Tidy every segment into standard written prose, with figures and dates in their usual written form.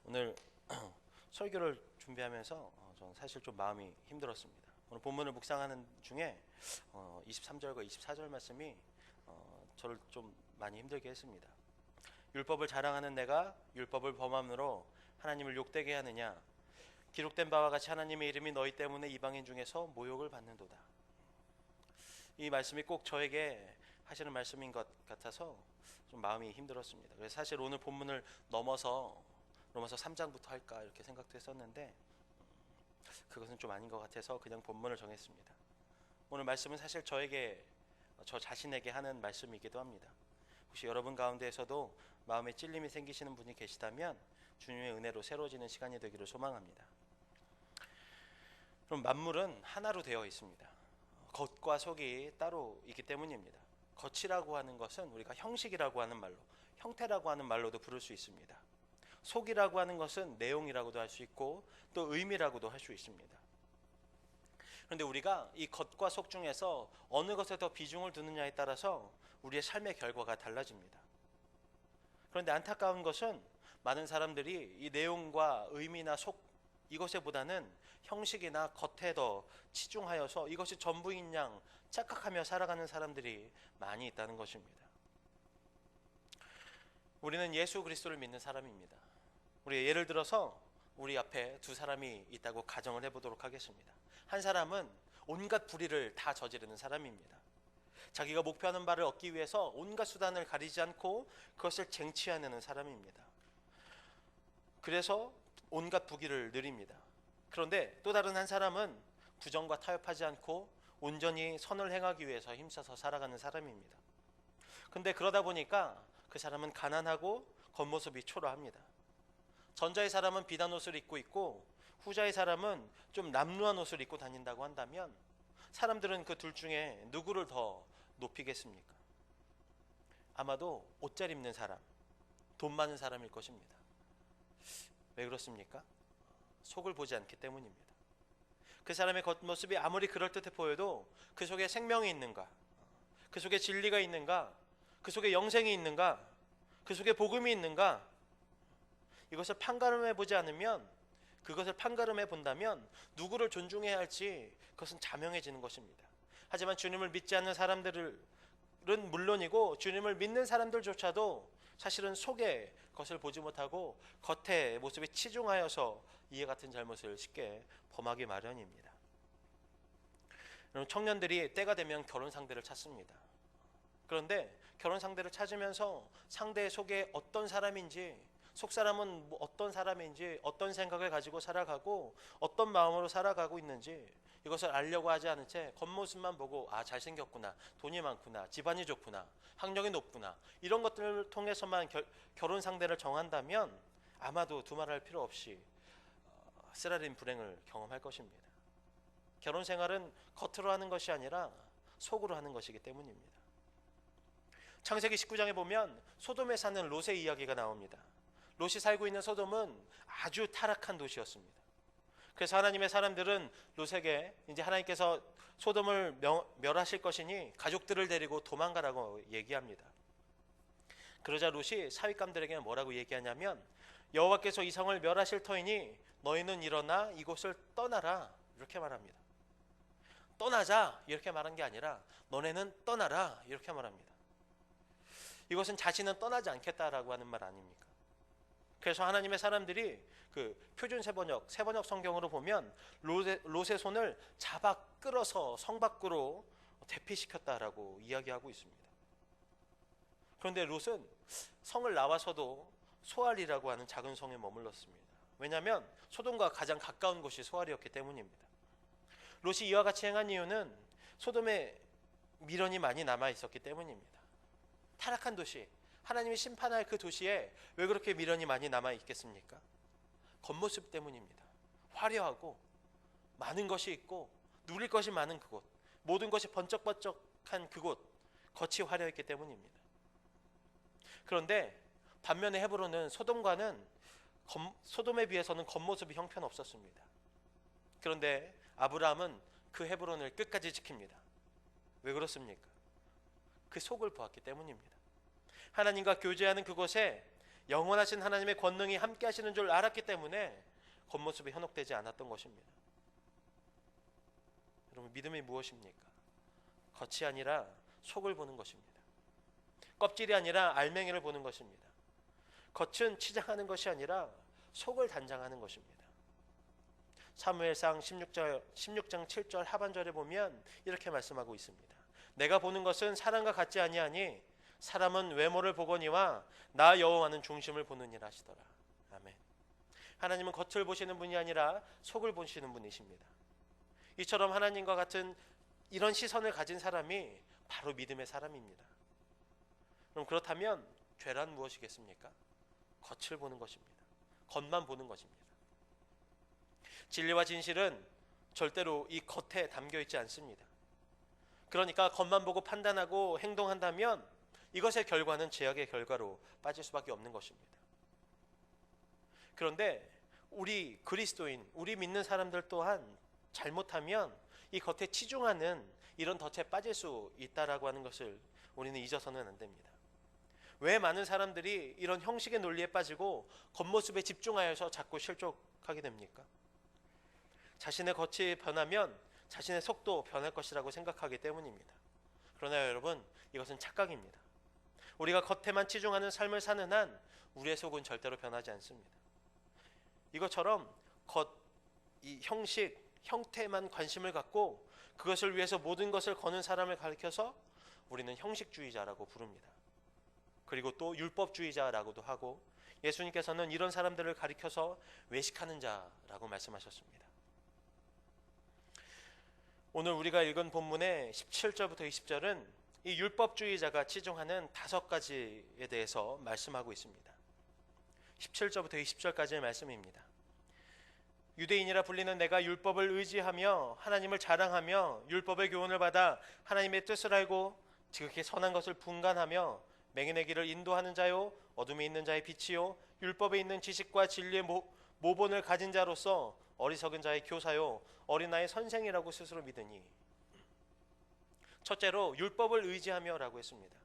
오늘 설교를 준비하면서 저는 사실 좀 마음이 힘들었습니다. 오늘 본문을 묵상하는 중에 23절과 24절 말씀이 저를 좀 많이 힘들게 했습니다. 율법을 자랑하는 내가 율법을 범함으로 하나님을 욕되게 하느냐? 기록된 바와 같이 하나님의 이름이 너희 때문에 이방인 중에서 모욕을 받는도다. 이 말씀이 꼭 저에게 하시는 말씀인 것 같아서 좀 마음이 힘들었습니다. 그래서 사실 오늘 본문을 넘어서 로마서 3장부터 할까 이렇게 생각도 했었는데 그것은 좀 아닌 것 같아서 그냥 본문을 정했습니다. 오늘 말씀은 사실 저 자신에게 하는 말씀이기도 합니다. 혹시 여러분 가운데에서도 마음에 찔림이 생기시는 분이 계시다면 주님의 은혜로 새로워지는 시간이 되기를 소망합니다. 그럼 만물은 하나로 되어 있습니다. 겉과 속이 따로 있기 때문입니다. 겉이라고 하는 것은 우리가 형식이라고 하는 말로, 형태라고 하는 말로도 부를 수 있습니다. 속이라고 하는 것은 내용이라고도 할 수 있고 또 의미라고도 할 수 있습니다. 그런데 우리가 이 겉과 속 중에서 어느 것에 더 비중을 두느냐에 따라서 우리의 삶의 결과가 달라집니다. 그런데 안타까운 것은 많은 사람들이 이 내용과 의미나 속 이것에보다는 형식이나 겉에 더 치중하여서 이것이 전부인 양 착각하며 살아가는 사람들이 많이 있다는 것입니다. 우리는 예수 그리스도를 믿는 사람입니다. 우리 예를 들어서 우리 앞에 두 사람이 있다고 가정을 해보도록 하겠습니다. 한 사람은 온갖 불의를 다 저지르는 사람입니다. 자기가 목표하는 바를 얻기 위해서 온갖 수단을 가리지 않고 그것을 쟁취하는 사람입니다. 그래서 온갖 부귀를 누립니다. 그런데 또 다른 한 사람은 부정과 타협하지 않고 온전히 선을 행하기 위해서 힘써서 살아가는 사람입니다. 근데 그러다 보니까 그 사람은 가난하고 겉모습이 초라합니다. 전자의 사람은 비단 옷을 입고 있고 후자의 사람은 좀 남루한 옷을 입고 다닌다고 한다면 사람들은 그 둘 중에 누구를 더 높이겠습니까? 아마도 옷 잘 입는 사람, 돈 많은 사람일 것입니다. 왜 그렇습니까? 속을 보지 않기 때문입니다. 그 사람의 겉모습이 아무리 그럴듯해 보여도 그 속에 생명이 있는가? 그 속에 진리가 있는가? 그 속에 영생이 있는가? 그 속에 복음이 있는가? 이것을 판가름해 보지 않으면, 그것을 판가름해 본다면 누구를 존중해야 할지 그것은 자명해지는 것입니다. 하지만 주님을 믿지 않는 사람들은 물론이고 주님을 믿는 사람들조차도 사실은 속에 것을 보지 못하고 겉의 모습에 치중하여서 이에 같은 잘못을 쉽게 범하기 마련입니다. 청년들이 때가 되면 결혼 상대를 찾습니다. 그런데 결혼 상대를 찾으면서 상대의 속에 어떤 사람인지, 속 사람은 어떤 사람인지, 어떤 생각을 가지고 살아가고 어떤 마음으로 살아가고 있는지 이것을 알려고 하지 않은 채 겉모습만 보고 잘생겼구나, 돈이 많구나, 집안이 좋구나, 학력이 높구나 이런 것들을 통해서만 결혼 상대를 정한다면 아마도 두말할 필요 없이 쓰라린 불행을 경험할 것입니다. 결혼 생활은 겉으로 하는 것이 아니라 속으로 하는 것이기 때문입니다. 창세기 19장에 보면 소돔에 사는 롯의 이야기가 나옵니다. 롯이 살고 있는 소돔은 아주 타락한 도시였습니다. 그래서 하나님의 사람들은 롯에게 이제 하나님께서 소돔을 멸하실 것이니 가족들을 데리고 도망가라고 얘기합니다. 그러자 롯이 사윗감들에게 뭐라고 얘기하냐면 여호와께서 이 성을 멸하실 터이니 너희는 일어나 이곳을 떠나라 이렇게 말합니다. 떠나자 이렇게 말한 게 아니라 너네는 떠나라 이렇게 말합니다. 이것은 자신은 떠나지 않겠다라고 하는 말 아닙니까? 그래서 하나님의 사람들이 그 표준 세번역 성경으로 보면 롯의 손을 잡아 끌어서 성 밖으로 대피시켰다라고 이야기하고 있습니다. 그런데 롯은 성을 나와서도 소알이라고 하는 작은 성에 머물렀습니다. 왜냐하면 소돔과 가장 가까운 곳이 소알이었기 때문입니다. 롯이 이와 같이 행한 이유는 소돔에 미련이 많이 남아 있었기 때문입니다. 타락한 도시, 하나님이 심판할 그 도시에 왜 그렇게 미련이 많이 남아 있겠습니까? 겉모습 때문입니다. 화려하고 많은 것이 있고 누릴 것이 많은 그곳, 모든 것이 번쩍번쩍한 그곳, 겉이 화려했기 때문입니다. 그런데 반면에 헤브론은 소돔에 비해서는 겉모습이 형편없었습니다. 그런데 아브라함은 그 헤브론을 끝까지 지킵니다. 왜 그렇습니까? 그 속을 보았기 때문입니다. 하나님과 교제하는 그곳에 영원하신 하나님의 권능이 함께 하시는 줄 알았기 때문에 겉모습에 현혹되지 않았던 것입니다. 여러분, 믿음이 무엇입니까? 겉이 아니라 속을 보는 것입니다. 껍질이 아니라 알맹이를 보는 것입니다. 겉은 치장하는 것이 아니라 속을 단장하는 것입니다. 사무엘상 16장 7절 하반절에 보면 이렇게 말씀하고 있습니다. 내가 보는 것은 사람과 같지 아니하니 사람은 외모를 보거니와 나 여호와는 중심을 보느니라 하시더라. 아멘. 하나님은 겉을 보시는 분이 아니라 속을 보시는 분이십니다. 이처럼 하나님과 같은 이런 시선을 가진 사람이 바로 믿음의 사람입니다. 그럼 그렇다면 죄란 무엇이겠습니까? 겉을 보는 것입니다. 겉만 보는 것입니다. 진리와 진실은 절대로 이 겉에 담겨 있지 않습니다. 그러니까 겉만 보고 판단하고 행동한다면 이것의 결과는 죄악의 결과로 빠질 수밖에 없는 것입니다. 그런데 우리 그리스도인, 우리 믿는 사람들 또한 잘못하면 이 겉에 치중하는 이런 덫에 빠질 수 있다라고 하는 것을 우리는 잊어서는 안 됩니다. 왜 많은 사람들이 이런 형식의 논리에 빠지고 겉모습에 집중하여서 자꾸 실족하게 됩니까? 자신의 겉이 변하면 자신의 속도 변할 것이라고 생각하기 때문입니다. 그러나 여러분, 이것은 착각입니다. 우리가 겉에만 치중하는 삶을 사는 한 우리의 속은 절대로 변하지 않습니다. 이것처럼 이 형식, 형태에만 관심을 갖고 그것을 위해서 모든 것을 거는 사람을 가리켜서 우리는 형식주의자라고 부릅니다. 그리고 또 율법주의자라고도 하고, 예수님께서는 이런 사람들을 가리켜서 외식하는 자라고 말씀하셨습니다. 오늘 우리가 읽은 본문의 17절부터 20절은 이 율법주의자가 치중하는 5가지에 대해서 말씀하고 있습니다. 17절부터 20절까지의 말씀입니다. 유대인이라 불리는 내가 율법을 의지하며 하나님을 자랑하며 율법의 교훈을 받아 하나님의 뜻을 알고 지극히 선한 것을 분간하며 맹인의 길을 인도하는 자요 어둠에 있는 자의 빛이요 율법에 있는 지식과 진리의 모본을 가진 자로서 어리석은 자의 교사요 어린아이의 선생이라고 스스로 믿으니. 첫째로 율법을 의지하며 라고 했습니다.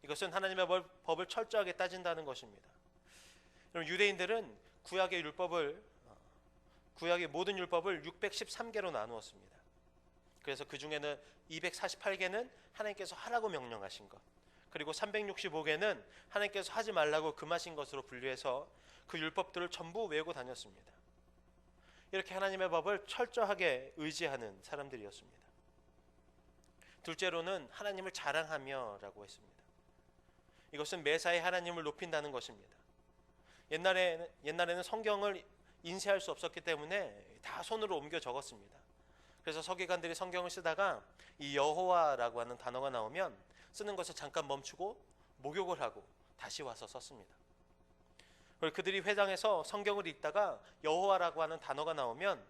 이것은 하나님의 법을 철저하게 따진다는 것입니다. 유대인들은 구약의 모든 율법을 613개로 나누었습니다. 그래서 그 중에는 248개는 하나님께서 하라고 명령하신 것, 그리고 365개는 하나님께서 하지 말라고 금하신 것으로 분류해서 그 율법들을 전부 외우고 다녔습니다. 이렇게 하나님의 법을 철저하게 의지하는 사람들이었습니다. 둘째로는 하나님을 자랑하며 라고 했습니다. 이것은 매사에 하나님을 높인다는 것입니다. 옛날에는 성경을 인쇄할 수 없었기 때문에 다 손으로 옮겨 적었습니다. 그래서 서기관들이 성경을 쓰다가 이 여호와라고 하는 단어가 나오면 쓰는 것을 잠깐 멈추고 목욕을 하고 다시 와서 썼습니다. 그리고 그들이 회당에서 성경을 읽다가 여호와라고 하는 단어가 나오면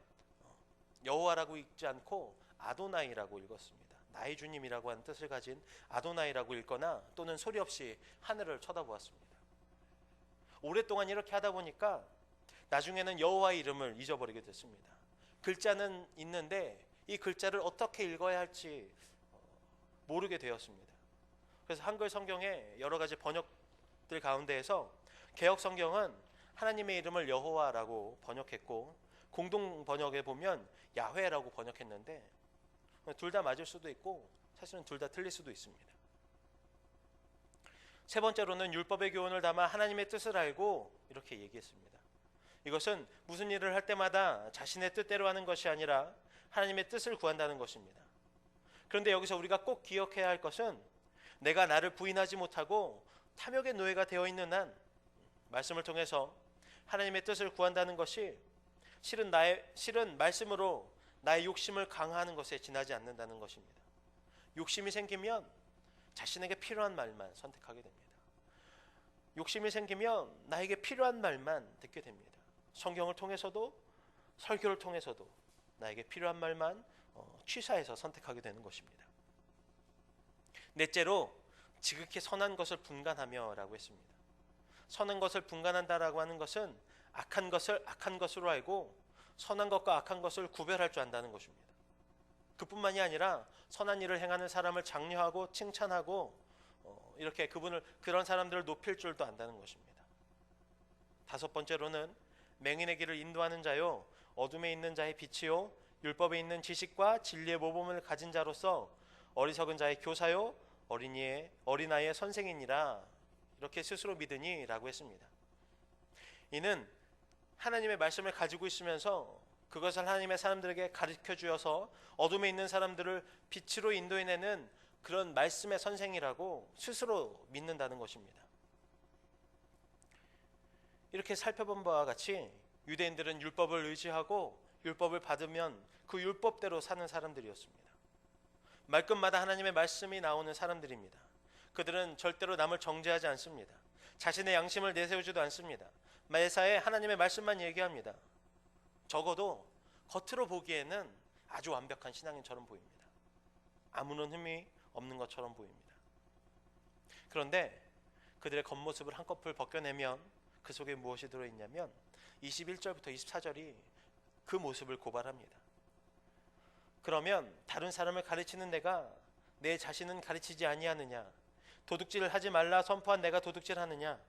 여호와라고 읽지 않고 아도나이라고 읽었습니다. 나의 주님이라고 하는 뜻을 가진 아도나이라고 읽거나 또는 소리 없이 하늘을 쳐다보았습니다. 오랫동안 이렇게 하다 보니까 나중에는 여호와의 이름을 잊어버리게 됐습니다. 글자는 있는데 이 글자를 어떻게 읽어야 할지 모르게 되었습니다. 그래서 한글 성경의 여러 가지 번역들 가운데에서 개역 성경은 하나님의 이름을 여호와라고 번역했고, 공동 번역에 보면 야훼라고 번역했는데 둘 다 맞을 수도 있고 사실은 둘 다 틀릴 수도 있습니다. 세 번째로는 율법의 교훈을 담아 하나님의 뜻을 알고 이렇게 얘기했습니다. 이것은 무슨 일을 할 때마다 자신의 뜻대로 하는 것이 아니라 하나님의 뜻을 구한다는 것입니다. 그런데 여기서 우리가 꼭 기억해야 할 것은 내가 나를 부인하지 못하고 탐욕의 노예가 되어 있는 한 말씀을 통해서 하나님의 뜻을 구한다는 것이 실은 말씀으로 나의 욕심을 강화하는 것에 지나지 않는다는 것입니다. 욕심이 생기면 자신에게 필요한 말만 선택하게 됩니다. 욕심이 생기면 나에게 필요한 말만 듣게 됩니다. 성경을 통해서도 설교를 통해서도 나에게 필요한 말만 취사해서 선택하게 되는 것입니다. 넷째로 지극히 선한 것을 분간하며 라고 했습니다. 선한 것을 분간한다라고 하는 것은 악한 것을 악한 것으로 알고 선한 것과 악한 것을 구별할 줄 안다는 것입니다. 그뿐만이 아니라 선한 일을 행하는 사람을 장려하고 칭찬하고 이렇게 그런 사람들을 높일 줄도 안다는 것입니다. 다섯 번째로는 맹인의 길을 인도하는 자요, 어둠에 있는 자의 빛이요, 율법에 있는 지식과 진리의 모범을 가진 자로서 어리석은 자의 교사요, 어린아이의 선생이니라. 이렇게 스스로 믿으니 라고 했습니다. 이는 하나님의 말씀을 가지고 있으면서 그것을 하나님의 사람들에게 가르쳐 주어서 어둠에 있는 사람들을 빛으로 인도해내는 그런 말씀의 선생이라고 스스로 믿는다는 것입니다. 이렇게 살펴본 바와 같이 유대인들은 율법을 의지하고 율법을 받으면 그 율법대로 사는 사람들이었습니다. 말끝마다 하나님의 말씀이 나오는 사람들입니다. 그들은 절대로 남을 정죄하지 않습니다. 자신의 양심을 내세우지도 않습니다. 매사에 하나님의 말씀만 얘기합니다. 적어도 겉으로 보기에는 아주 완벽한 신앙인처럼 보입니다. 아무런 흠이 없는 것처럼 보입니다. 그런데 그들의 겉모습을 한꺼풀 벗겨내면 그 속에 무엇이 들어있냐면 21절부터 24절이 그 모습을 고발합니다. 그러면 다른 사람을 가르치는 내가 내 자신은 가르치지 아니하느냐? 도둑질을 하지 말라 선포한 내가 도둑질하느냐?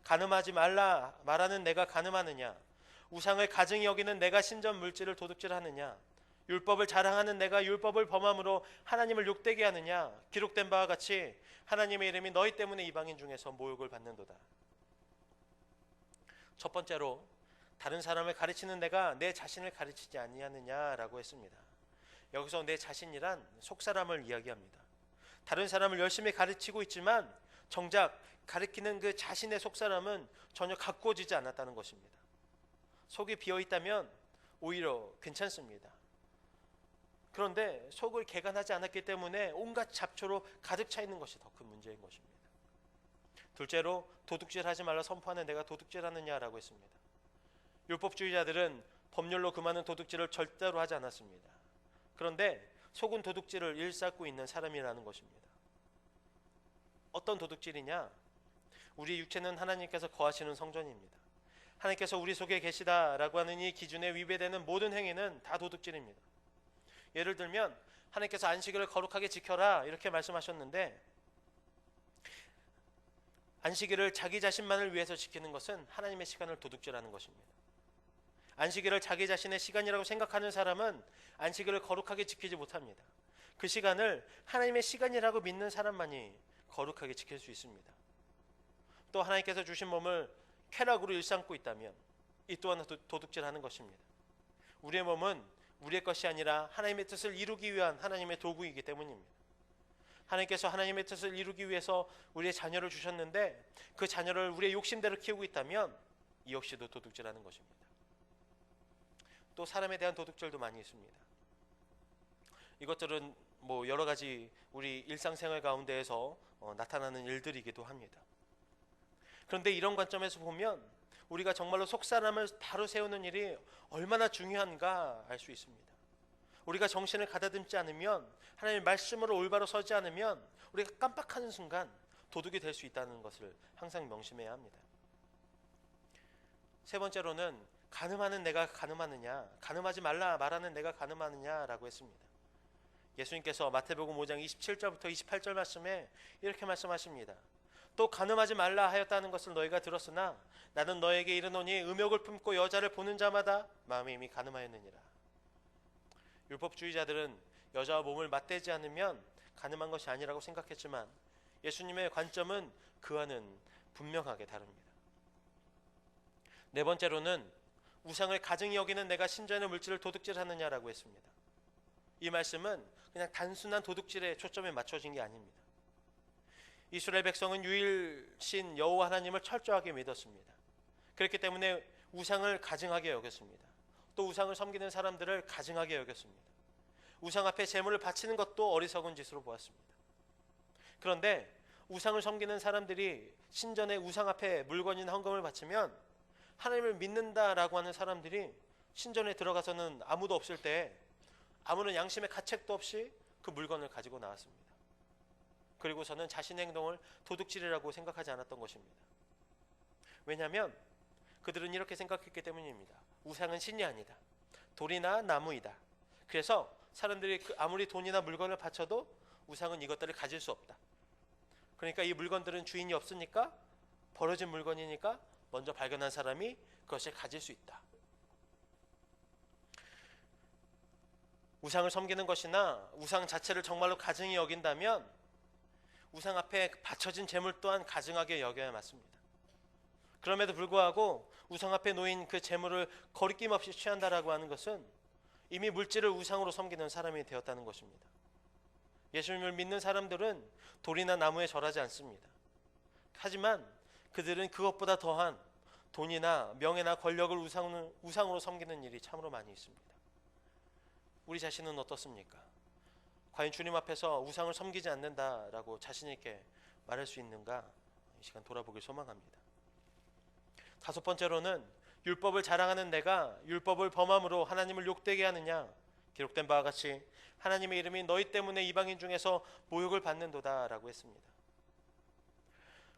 간음하지 말라 말하는 내가 간음하느냐? 우상을 가증히 여기는 내가 신전 물질을 도둑질하느냐? 율법을 자랑하는 내가 율법을 범함으로 하나님을 욕되게 하느냐? 기록된 바와 같이 하나님의 이름이 너희 때문에 이방인 중에서 모욕을 받는도다. 첫 번째로 다른 사람을 가르치는 내가 내 자신을 가르치지 아니하느냐라고 했습니다. 여기서 내 자신이란 속사람을 이야기합니다. 다른 사람을 열심히 가르치고 있지만 정작 가르치는 그 자신의 속사람은 전혀 가꾸어지지 않았다는 것입니다. 속이 비어있다면 오히려 괜찮습니다. 그런데 속을 개간하지 않았기 때문에 온갖 잡초로 가득 차 있는 것이 더 큰 문제인 것입니다. 둘째로 도둑질하지 말라 선포하는 내가 도둑질하느냐라고 했습니다. 율법주의자들은 법률로 금하는 도둑질을 절대로 하지 않았습니다. 그런데 속은 도둑질을 일삼고 있는 사람이라는 것입니다. 어떤 도둑질이냐? 우리 육체는 하나님께서 거하시는 성전입니다. 하나님께서 우리 속에 계시다라고 하는 이 기준에 위배되는 모든 행위는 다 도둑질입니다. 예를 들면 하나님께서 안식일을 거룩하게 지켜라 이렇게 말씀하셨는데 안식일을 자기 자신만을 위해서 지키는 것은 하나님의 시간을 도둑질하는 것입니다. 안식일을 자기 자신의 시간이라고 생각하는 사람은 안식일을 거룩하게 지키지 못합니다. 그 시간을 하나님의 시간이라고 믿는 사람만이 거룩하게 지킬 수 있습니다. 또 하나님께서 주신 몸을 쾌락으로 일삼고 있다면 이 또한 도둑질하는 것입니다. 우리의 몸은 우리의 것이 아니라 하나님의 뜻을 이루기 위한 하나님의 도구이기 때문입니다. 하나님께서 하나님의 뜻을 이루기 위해서 우리의 자녀를 주셨는데 그 자녀를 우리의 욕심대로 키우고 있다면 이 역시도 도둑질하는 것입니다. 또 사람에 대한 도둑질도 많이 있습니다. 이것들은 여러 가지 우리 일상생활 가운데에서 나타나는 일들이기도 합니다. 그런데 이런 관점에서 보면 우리가 정말로 속사람을 바로 세우는 일이 얼마나 중요한가 알 수 있습니다. 우리가 정신을 가다듬지 않으면 하나님의 말씀으로 올바로 서지 않으면 우리가 깜빡하는 순간 도둑이 될 수 있다는 것을 항상 명심해야 합니다. 세 번째로는 간음하는 내가 간음하느냐, 간음하지 말라 말하는 내가 간음하느냐라고 했습니다. 예수님께서 마태복음 5장 27절부터 28절 말씀에 이렇게 말씀하십니다. 또 간음하지 말라 하였다는 것을 너희가 들었으나 나는 너에게 이르노니 음욕을 품고 여자를 보는 자마다 마음이 이미 간음하였느니라. 율법주의자들은 여자와 몸을 맞대지 않으면 간음한 것이 아니라고 생각했지만 예수님의 관점은 그와는 분명하게 다릅니다. 네 번째로는 우상을 가증히 여기는 내가 신전의 물질을 도둑질하느냐라고 했습니다. 이 말씀은 그냥 단순한 도둑질에 초점이 맞춰진 게 아닙니다. 이스라엘 백성은 유일신 여호와 하나님을 철저하게 믿었습니다. 그렇기 때문에 우상을 가증하게 여겼습니다. 또 우상을 섬기는 사람들을 가증하게 여겼습니다. 우상 앞에 제물을 바치는 것도 어리석은 짓으로 보았습니다. 그런데 우상을 섬기는 사람들이 신전의 우상 앞에 물건이나 헌금을 바치면 하나님을 믿는다라고 하는 사람들이 신전에 들어가서는 아무도 없을 때 아무런 양심의 가책도 없이 그 물건을 가지고 나왔습니다. 그리고서는 자신의 행동을 도둑질이라고 생각하지 않았던 것입니다. 왜냐하면 그들은 이렇게 생각했기 때문입니다. 우상은 신이 아니다. 돌이나 나무이다. 그래서 사람들이 아무리 돈이나 물건을 바쳐도 우상은 이것들을 가질 수 없다. 그러니까 이 물건들은 주인이 없으니까 버려진 물건이니까 먼저 발견한 사람이 그것을 가질 수 있다. 우상을 섬기는 것이나 우상 자체를 정말로 가증히 여긴다면 우상 앞에 바쳐진 재물 또한 가증하게 여겨야 맞습니다. 그럼에도 불구하고 우상 앞에 놓인 그 재물을 거리낌 없이 취한다라고 하는 것은 이미 물질을 우상으로 섬기는 사람이 되었다는 것입니다. 예수님을 믿는 사람들은 돌이나 나무에 절하지 않습니다. 하지만 그들은 그것보다 더한 돈이나 명예나 권력을 우상으로 섬기는 일이 참으로 많이 있습니다. 우리 자신은 어떻습니까? 과연 주님 앞에서 우상을 섬기지 않는다라고 자신 있게 말할 수 있는가? 이 시간 돌아보길 소망합니다. 다섯 번째로는 율법을 자랑하는 내가 율법을 범함으로 하나님을 욕되게 하느냐? 기록된 바와 같이 하나님의 이름이 너희 때문에 이방인 중에서 모욕을 받는도다 라고 했습니다.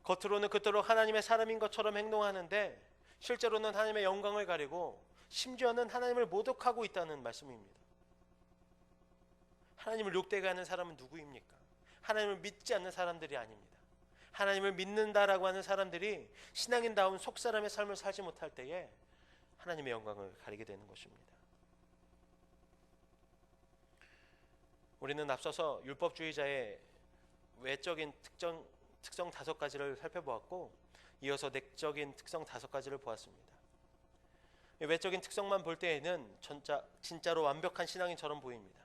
겉으로는 그토록 하나님의 사람인 것처럼 행동하는데 실제로는 하나님의 영광을 가리고 심지어는 하나님을 모독하고 있다는 말씀입니다. 하나님을 욕되게 하는 사람은 누구입니까? 하나님을 믿지 않는 사람들이 아닙니다. 하나님을 믿는다라고 하는 사람들이 신앙인다운 속사람의 삶을 살지 못할 때에 하나님의 영광을 가리게 되는 것입니다. 우리는 앞서서 율법주의자의 외적인 특성 다섯 가지를 살펴보았고 이어서 내적인 특성 다섯 가지를 보았습니다. 외적인 특성만 볼 때에는 진짜로 완벽한 신앙인처럼 보입니다.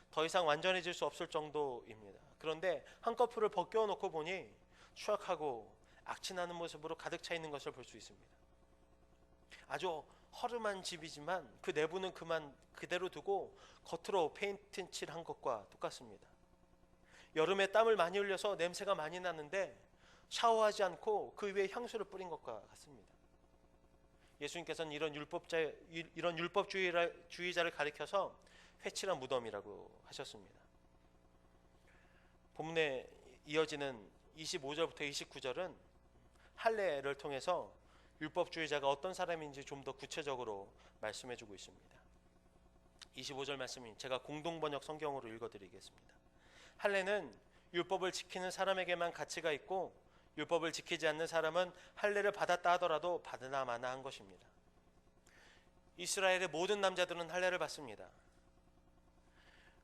더 이상 완전해질 수 없을 정도입니다. 그런데 한꺼풀을 벗겨놓고 보니 추악하고 악취나는 모습으로 가득 차 있는 것을 볼 수 있습니다. 아주 허름한 집이지만 그 내부는 그대로 두고 겉으로 페인트 칠한 것과 똑같습니다. 여름에 땀을 많이 흘려서 냄새가 많이 나는데 샤워하지 않고 그 위에 향수를 뿌린 것과 같습니다. 예수님께서는 이런 율법주의자를 가리켜서 회칠한 무덤이라고 하셨습니다. 본문에 이어지는 25절부터 29절은 할례를 통해서 율법주의자가 어떤 사람인지 좀 더 구체적으로 말씀해주고 있습니다. 25절 말씀이 제가 공동번역 성경으로 읽어드리겠습니다. 할례는 율법을 지키는 사람에게만 가치가 있고 율법을 지키지 않는 사람은 할례를 받았다 하더라도 받으나 마나 한 것입니다. 이스라엘의 모든 남자들은 할례를 받습니다.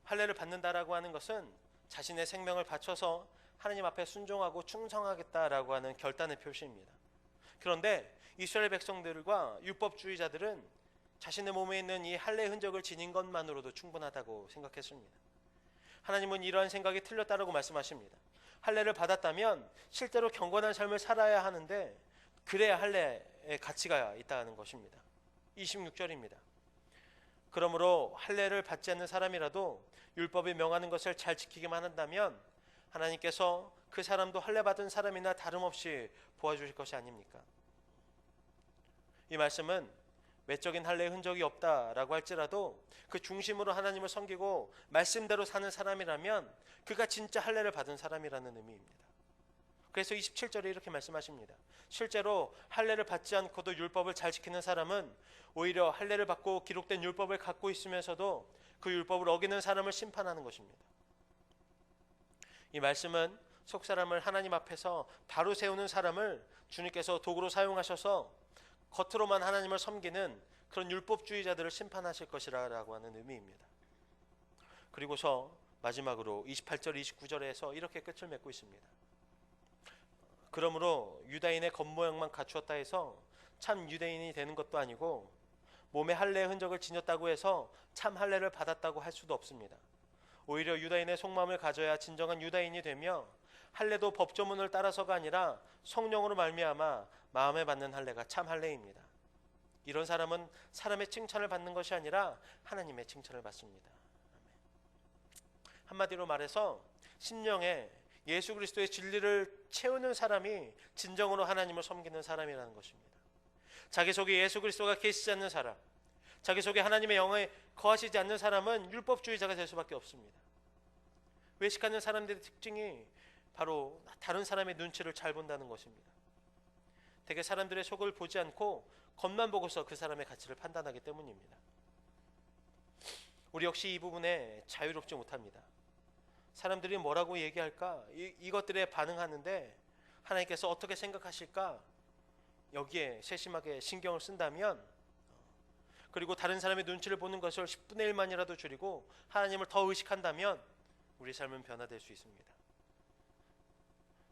할례를 받는다라고 하는 것은 자신의 생명을 바쳐서 하나님 앞에 순종하고 충성하겠다라고 하는 결단의 표시입니다. 그런데 이스라엘 백성들과 율법주의자들은 자신의 몸에 있는 이 할례의 흔적을 지닌 것만으로도 충분하다고 생각했습니다. 하나님은 이러한 생각이 틀렸다라고 말씀하십니다. 할례를 받았다면 실제로 경건한 삶을 살아야 하는데 그래야 할례의 가치가 있다는 것입니다. 26절입니다. 그러므로 할례를 받지 않는 사람이라도 율법이 명하는 것을 잘 지키기만 한다면 하나님께서 그 사람도 할례 받은 사람이나 다름없이 보아주실 것이 아닙니까? 이 말씀은 외적인 할례의 흔적이 없다라고 할지라도 그 중심으로 하나님을 섬기고 말씀대로 사는 사람이라면 그가 진짜 할례를 받은 사람이라는 의미입니다. 그래서 27절에 이렇게 말씀하십니다. 실제로 할례를 받지 않고도 율법을 잘 지키는 사람은 오히려 할례를 받고 기록된 율법을 갖고 있으면서도 그 율법을 어기는 사람을 심판하는 것입니다. 이 말씀은 속사람을 하나님 앞에서 바로 세우는 사람을 주님께서 도구로 사용하셔서 겉으로만 하나님을 섬기는 그런 율법주의자들을 심판하실 것이라고 하는 의미입니다. 그리고서 마지막으로 28절 29절에서 이렇게 끝을 맺고 있습니다. 그러므로 유다인의 겉모양만 갖추었다 해서 참 유대인이 되는 것도 아니고 몸에 할례의 흔적을 지녔다고 해서 참 할례를 받았다고 할 수도 없습니다. 오히려 유다인의 속마음을 가져야 진정한 유다인이 되며 할례도 법조문을 따라서가 아니라 성령으로 말미암아 마음에 받는 할례가 참 할례입니다. 이런 사람은 사람의 칭찬을 받는 것이 아니라 하나님의 칭찬을 받습니다. 한마디로 말해서 심령에 예수 그리스도의 진리를 채우는 사람이 진정으로 하나님을 섬기는 사람이라는 것입니다. 자기 속에 예수 그리스도가 계시지 않는 사람, 자기 속에 하나님의 영에 거하시지 않는 사람은 율법주의자가 될 수밖에 없습니다. 외식하는 사람들의 특징이 바로 다른 사람의 눈치를 잘 본다는 것입니다. 대개 사람들의 속을 보지 않고 겉만 보고서 그 사람의 가치를 판단하기 때문입니다. 우리 역시 이 부분에 자유롭지 못합니다. 사람들이 뭐라고 얘기할까? 이것들에 반응하는데 하나님께서 어떻게 생각하실까? 여기에 세심하게 신경을 쓴다면, 그리고 다른 사람의 눈치를 보는 것을 10분의 1만이라도 줄이고 하나님을 더 의식한다면 우리 삶은 변화될 수 있습니다.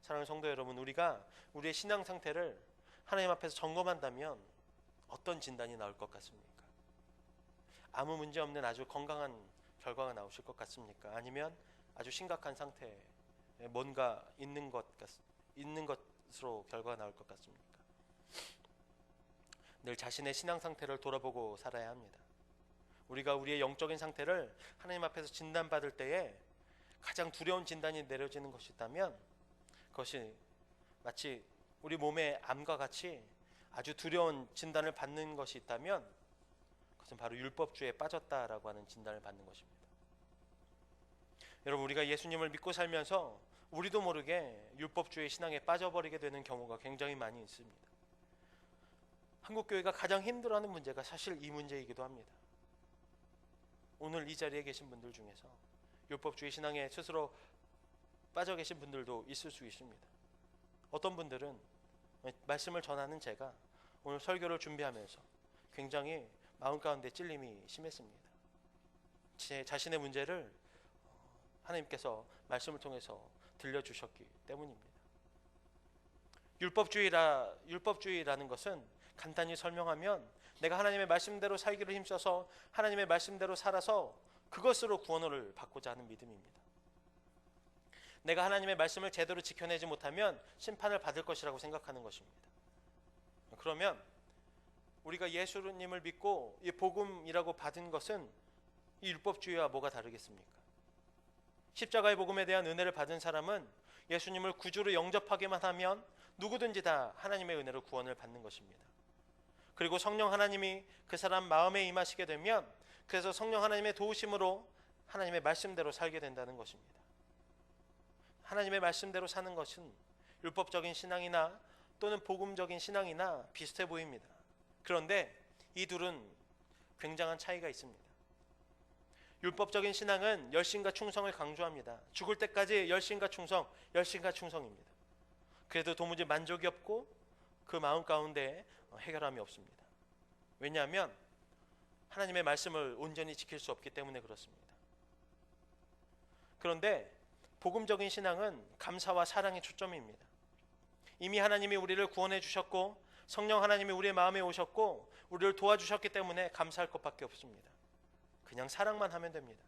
사랑하는 성도 여러분, 우리가 우리의 신앙 상태를 하나님 앞에서 점검한다면 어떤 진단이 나올 것 같습니까? 아무 문제 없는 아주 건강한 결과가 나오실 것 같습니까? 아니면 아주 심각한 상태에 뭔가 있는 것으로 결과가 나올 것 같습니까? 늘 자신의 신앙 상태를 돌아보고 살아야 합니다. 우리가 우리의 영적인 상태를 하나님 앞에서 진단받을 때에 가장 두려운 진단이 내려지는 것이 있다면, 그것이 마치 우리 몸의 암과 같이 아주 두려운 진단을 받는 것이 있다면, 그것은 바로 율법주의에 빠졌다라고 하는 진단을 받는 것입니다. 여러분, 우리가 예수님을 믿고 살면서 우리도 모르게 율법주의 신앙에 빠져버리게 되는 경우가 굉장히 많이 있습니다. 한국교회가 가장 힘들어하는 문제가 사실 이 문제이기도 합니다. 오늘 이 자리에 계신 분들 중에서 율법주의 신앙에 스스로 빠져 계신 분들도 있을 수 있습니다. 어떤 분들은 말씀을 전하는 제가 오늘 설교를 준비하면서 굉장히 마음 가운데 찔림이 심했습니다. 제 자신의 문제를 하나님께서 말씀을 통해서 들려주셨기 때문입니다. 율법주의라는 것은 간단히 설명하면 내가 하나님의 말씀대로 살기를 힘써서 하나님의 말씀대로 살아서 그것으로 구원을 받고자 하는 믿음입니다. 내가 하나님의 말씀을 제대로 지켜내지 못하면 심판을 받을 것이라고 생각하는 것입니다. 그러면 우리가 예수님을 믿고 이 복음이라고 받은 것은 이 율법주의와 뭐가 다르겠습니까? 십자가의 복음에 대한 은혜를 받은 사람은 예수님을 구주로 영접하기만 하면 누구든지 다 하나님의 은혜로 구원을 받는 것입니다. 그리고 성령 하나님이 그 사람 마음에 임하시게 되면, 그래서 성령 하나님의 도우심으로 하나님의 말씀대로 살게 된다는 것입니다. 하나님의 말씀대로 사는 것은 율법적인 신앙이나 또는 복음적인 신앙이나 비슷해 보입니다. 그런데 이 둘은 굉장한 차이가 있습니다. 율법적인 신앙은 열심과 충성을 강조합니다. 죽을 때까지 열심과 충성입니다. 그래도 도무지 만족이 없고 그 마음 가운데 해결함이 없습니다. 왜냐하면 하나님의 말씀을 온전히 지킬 수 없기 때문에 그렇습니다. 그런데 복음적인 신앙은 감사와 사랑의 초점입니다. 이미 하나님이 우리를 구원해 주셨고 성령 하나님이 우리의 마음에 오셨고 우리를 도와주셨기 때문에 감사할 것밖에 없습니다. 그냥 사랑만 하면 됩니다.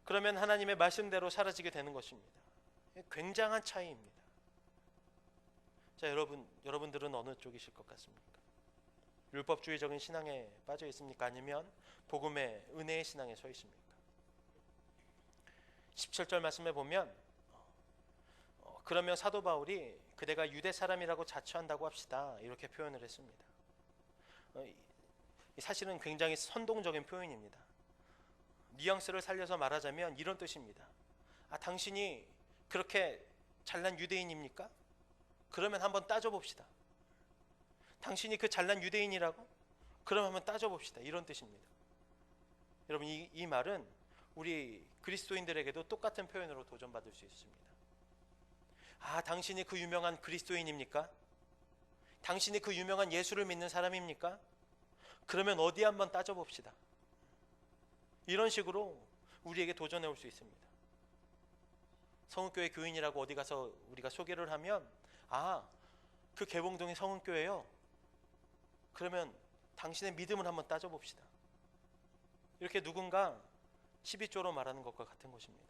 그러면 하나님의 말씀대로 사라지게 되는 것입니다. 굉장한 차이입니다. 자, 여러분들은 어느 쪽이실 것 같습니까? 율법주의적인 신앙에 빠져 있습니까? 아니면 복음의 은혜의 신앙에 서 있습니까? 17절 말씀에 보면 그러면 사도 바울이 그대가 유대 사람이라고 자처한다고 합시다, 이렇게 표현을 했습니다. 사실은 굉장히 선동적인 표현입니다. 뉘앙스를 살려서 말하자면 이런 뜻입니다. 당신이 그렇게 잘난 유대인입니까? 그러면 한번 따져봅시다. 당신이 그 잘난 유대인이라고? 그럼 한번 따져봅시다, 이런 뜻입니다. 여러분, 이 말은 우리 그리스도인들에게도 똑같은 표현으로 도전받을 수 있습니다. 당신이 그 유명한 그리스도인입니까? 당신이 그 유명한 예수를 믿는 사람입니까? 그러면 어디 한번 따져봅시다. 이런 식으로 우리에게 도전해 올 수 있습니다. 성은교회 교인이라고 어디 가서 우리가 소개를 하면 그 개봉동의 성은교회요? 그러면 당신의 믿음을 한번 따져봅시다. 이렇게 누군가 12조로 말하는 것과 같은 것입니다.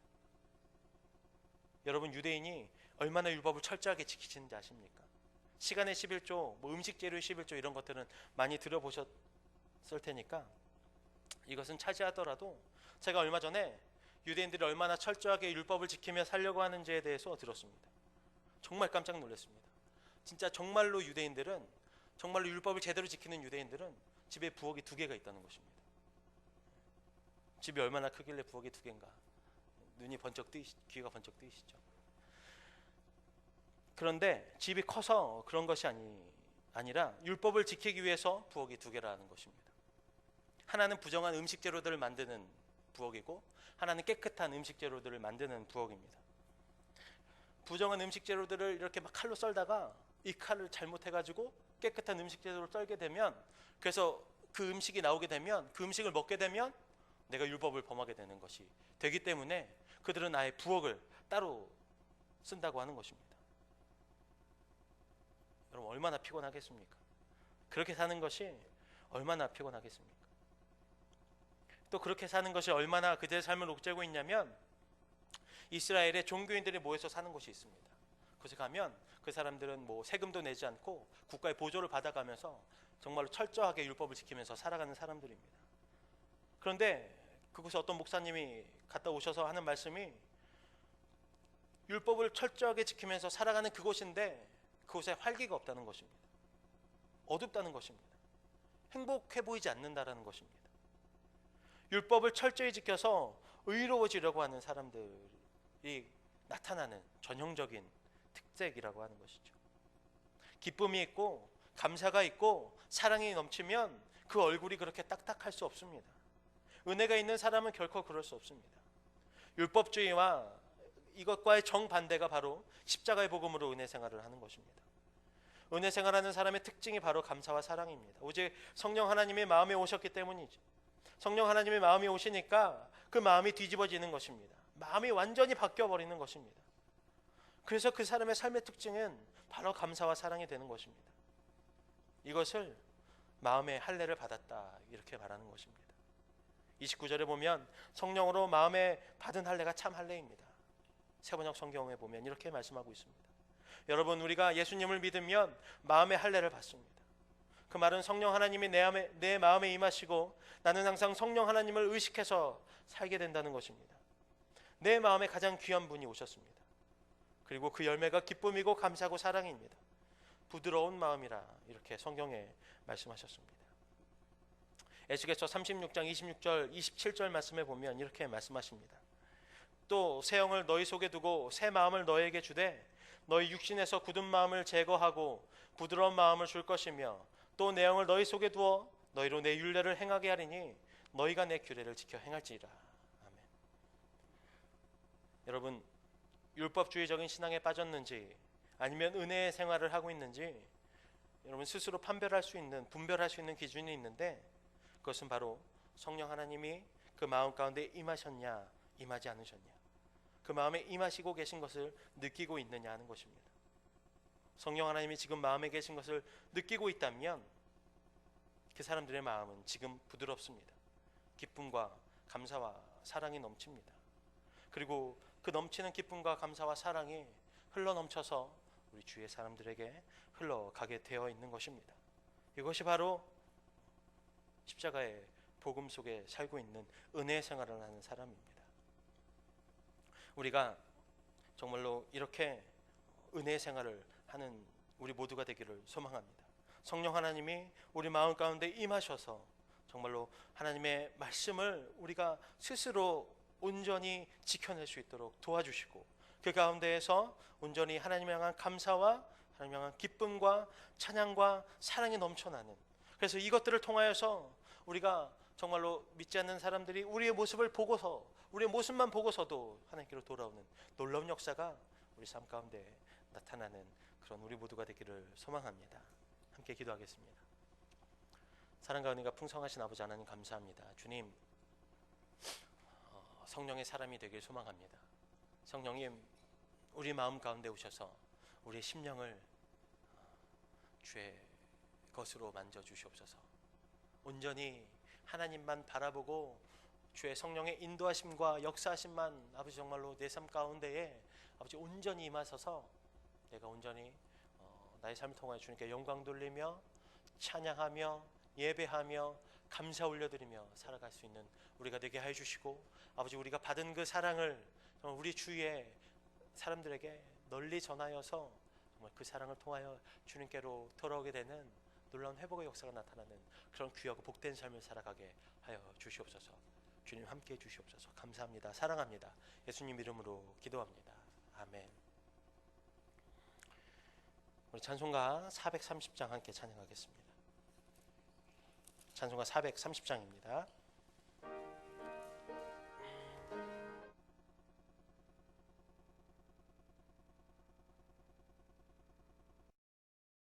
여러분, 유대인이 얼마나 율법을 철저하게 지키시는지 아십니까? 시간의 11조, 음식 재료의 11조 이런 것들은 많이 들어보셨을 테니까 이것은 차지하더라도 제가 얼마 전에 유대인들이 얼마나 철저하게 율법을 지키며 살려고 하는지에 대해서 들었습니다. 정말 깜짝 놀랐습니다. 진짜 정말로 율법을 제대로 지키는 유대인들은 집에 부엌이 2개가 있다는 것입니다. 집이 얼마나 크길래 부엌이 2개인가? 눈이 번쩍 귀가 번쩍 뜨이시죠? 그런데 집이 커서 그런 것이 아니라 율법을 지키기 위해서 부엌이 2개라는 것입니다. 하나는 부정한 음식 재료들을 만드는 부엌이고 하나는 깨끗한 음식 재료들을 만드는 부엌입니다. 부정한 음식 재료들을 이렇게 막 칼로 썰다가 이 칼을 잘못해가지고 깨끗한 음식 재료로 썰게 되면, 그래서 그 음식이 나오게 되면, 그 음식을 먹게 되면 내가 율법을 범하게 되는 것이 되기 때문에 그들은 아예 부엌을 따로 쓴다고 하는 것입니다. 여러분 얼마나 피곤하겠습니까? 그렇게 사는 것이 얼마나 피곤하겠습니까? 또 그렇게 사는 것이 얼마나 그들의 삶을 옥죄고 있냐면, 이스라엘의 종교인들이 모여서 사는 곳이 있습니다. 그곳에 가면 그 사람들은 뭐 세금도 내지 않고 국가의 보조를 받아가면서 정말로 철저하게 율법을 지키면서 살아가는 사람들입니다. 그런데 그곳에 어떤 목사님이 갔다 오셔서 하는 말씀이, 율법을 철저하게 지키면서 살아가는 그곳인데 그곳에 활기가 없다는 것입니다. 어둡다는 것입니다. 행복해 보이지 않는다라는 것입니다. 율법을 철저히 지켜서 의로워지려고 하는 사람들이 나타나는 전형적인 특색이라고 하는 것이죠. 기쁨이 있고 감사가 있고 사랑이 넘치면 그 얼굴이 그렇게 딱딱할 수 없습니다. 은혜가 있는 사람은 결코 그럴 수 없습니다. 율법주의와 이것과의 정반대가 바로 십자가의 복음으로 은혜 생활을 하는 것입니다. 은혜 생활하는 사람의 특징이 바로 감사와 사랑입니다. 오직 성령 하나님의 마음에 오셨기 때문이죠. 성령 하나님의 마음이 오시니까 그 마음이 뒤집어지는 것입니다. 마음이 완전히 바뀌어버리는 것입니다. 그래서 그 사람의 삶의 특징은 바로 감사와 사랑이 되는 것입니다. 이것을 마음의 할례를 받았다 이렇게 말하는 것입니다. 29절에 보면 성령으로 마음에 받은 할례가 참 할례입니다. 세번역 성경에 보면 이렇게 말씀하고 있습니다. 여러분, 우리가 예수님을 믿으면 마음의 할례를 받습니다. 그 말은 성령 하나님이 내 마음에 임하시고 나는 항상 성령 하나님을 의식해서 살게 된다는 것입니다. 내 마음에 가장 귀한 분이 오셨습니다. 그리고 그 열매가 기쁨이고 감사고 사랑입니다. 부드러운 마음이라 이렇게 성경에 말씀하셨습니다. 에스겔서 36장 26절 27절 말씀에 보면 이렇게 말씀하십니다. 또 새 영을 너희 속에 두고 새 마음을 너희에게 주되 너희 육신에서 굳은 마음을 제거하고 부드러운 마음을 줄 것이며 또 내 영을 너희 속에 두어 너희로 내 율례를 행하게 하리니 너희가 내 규례를 지켜 행할지라. 아멘. 여러분, 율법주의적인 신앙에 빠졌는지 아니면 은혜의 생활을 하고 있는지 여러분 스스로 분별할 수 있는 기준이 있는데, 그것은 바로 성령 하나님이 그 마음 가운데 임하셨냐 임하지 않으셨냐, 그 마음에 임하시고 계신 것을 느끼고 있느냐 하는 것입니다. 성령 하나님이 지금 마음에 계신 것을 느끼고 있다면 그 사람들의 마음은 지금 부드럽습니다. 기쁨과 감사와 사랑이 넘칩니다. 그리고 그 넘치는 기쁨과 감사와 사랑이 흘러넘쳐서 우리 주위의 사람들에게 흘러가게 되어 있는 것입니다. 이것이 바로 십자가의 복음 속에 살고 있는 은혜 생활을 하는 사람입니다. 우리가 정말로 이렇게 은혜 생활을 하는 우리 모두가 되기를 소망합니다. 성령 하나님이 우리 마음 가운데 임하셔서 정말로 하나님의 말씀을 우리가 스스로 온전히 지켜낼 수 있도록 도와주시고, 그 가운데에서 온전히 하나님을 향한 감사와 하나님을 향한 기쁨과 찬양과 사랑이 넘쳐나는, 그래서 이것들을 통하여서 우리가 정말로 믿지 않는 사람들이 우리의 모습을 보고서, 우리의 모습만 보고서도 하나님께로 돌아오는 놀라운 역사가 우리 삶 가운데 나타나는 그런 우리 모두가 되기를 소망합니다. 함께 기도하겠습니다. 사랑과 은혜가 풍성하신 아버지 하나님 감사합니다. 주님, 성령의 사람이 되길 소망합니다. 성령님, 우리 마음 가운데 오셔서 우리의 심령을 주의 것으로 만져주시옵소서. 온전히 하나님만 바라보고 주의 성령의 인도하심과 역사하심만 아버지 정말로 내 삶 가운데에 아버지 온전히 임하셔서 내가 온전히 나의 삶을 통하여 주님께 영광 돌리며 찬양하며 예배하며 감사 올려드리며 살아갈 수 있는 우리가 되게 하여 주시고, 아버지 우리가 받은 그 사랑을 우리 주위의 사람들에게 널리 전하여서 정말 그 사랑을 통하여 주님께로 돌아오게 되는 놀라운 회복의 역사가 나타나는 그런 귀하고 복된 삶을 살아가게 하여 주시옵소서. 주님 함께해 주시옵소서. 감사합니다. 사랑합니다. 예수님 이름으로 기도합니다. 아멘. 우리 찬송가 430장 함께 찬양하겠습니다. 찬송가 430장입니다.